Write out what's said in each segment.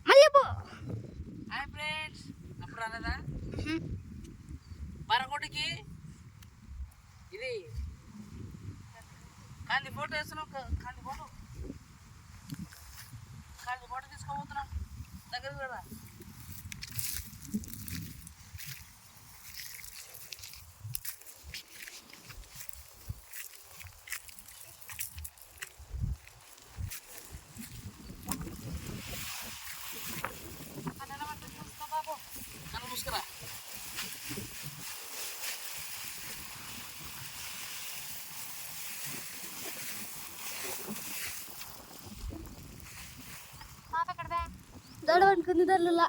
మళ్ళీ పో. Hi friends, అప్పుడు అన్నదా బరగొడికి ఇది కాంతి ఫోటో వేస్తున్నాం. కాంతి ఫోటో తీసుకోబోతున్నాం. దగ్గరికి కదా చూసుకురా. దడ పట్టుకుంది దళ్ళులా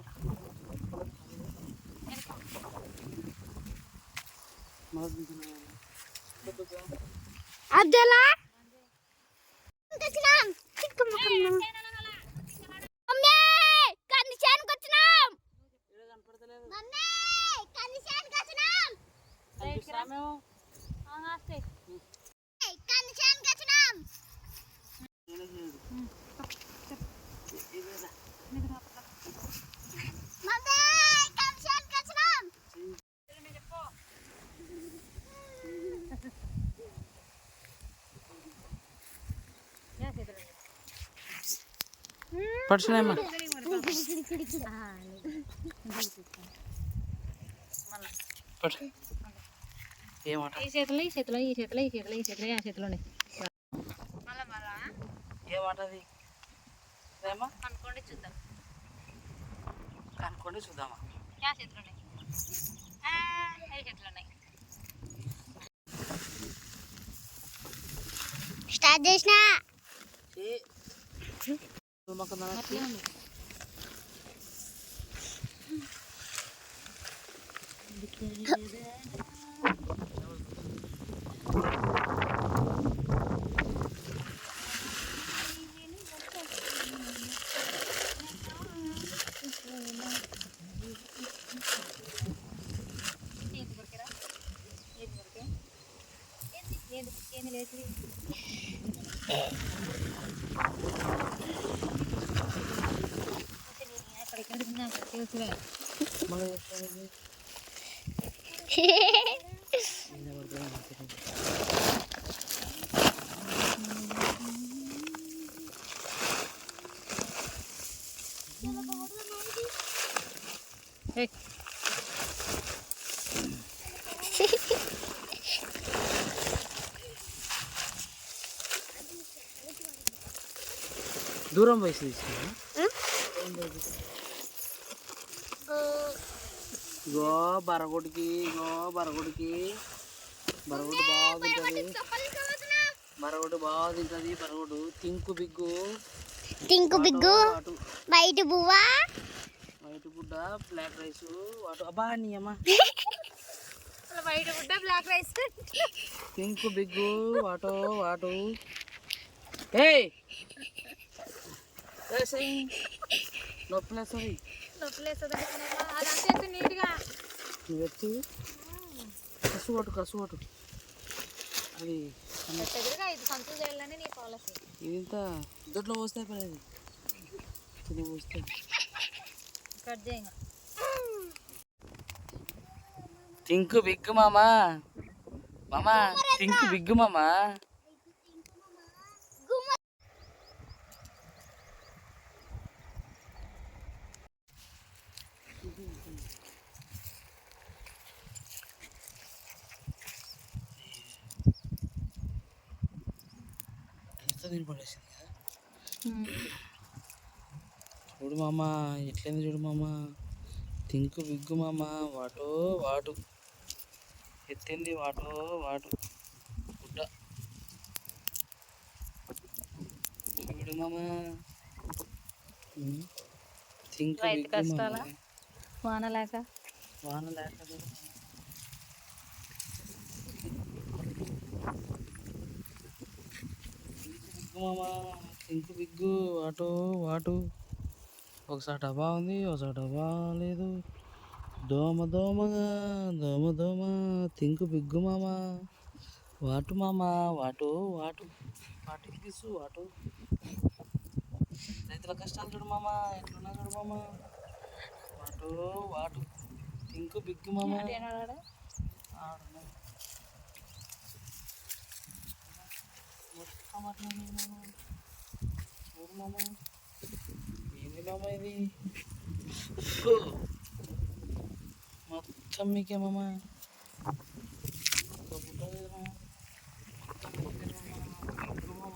అద్దెలా పడుచున్నాయమ్మా. ఏమాట ఈ చేతిలో ఈ చేతిలో ఈ చేతిలో ఈ చేతిలో ఈ చేతిలో ఆ చేతిలోనే ఏమాటది కనుక్కోండి చూద్దాం. కనుక్కోండి చూద్దామా. ఆ చేతిలోనే ఈ చేతిలోనే స్టార్ట్ చేసిన ఏంది లేదు దూరం వయసు గో బరగొడికి బరగొడు బాగా తింటుంది. బరగొడు బాగా తింటుంది. బరగొడు టింకు బిగ్గు వైట్ బువ్వా వైట్ గుడ్డ బ్లాక్ రైస్ వాటు అబ్బా నీ అమ్మ వైట్ గుడ్డ బ్లాక్ రైస్ టింకు బిగ్గు వాటు ఏయ్ నొప్పిలేస్తుంది. అదంతా నీట్గా నువ్వు ఎత్తి కసు కొట్టు అది ఇది సంతులు చేయాలని నీ పాలసీ. ఇదింత దొడ్లో పోస్తాయి పడేది తిని పోస్తాయి. కట్ చేయంగా టింకు బిగ్గు మామా టింకు బిగ్గు మామా పడేసింది కదా. చూడు మామ ఎట్లయింది చూడు మామ. టింకు బిగ్గు మామ వాటు ఎత్తింది వాటు గుడ్డ చూడు మామ. టింకు బిగ్గు మామ వాన లేక మామ టింకు బిగ్గు వాటు ఒకసారి డబ్బా ఉంది, ఒకసారి డబ్బా లేదు. దోమ టింకు బిగ్గు మామ వాటు మామ వాటు గిసు వాటు రైతుల కష్టాలు చూడు మామ, ఎట్లున్నా చూడు మామ. వాటు వాటు థింక్ బిగ్ మామ. ఆడున్నా. మొత్తం అట్లనే మామ. చూడు మామ, ఏంది మామ ఇది? మొత్తం మీకే మామ. ఒక బుట్ట లేదు మామ. మొత్తం మీకే మామ. మామ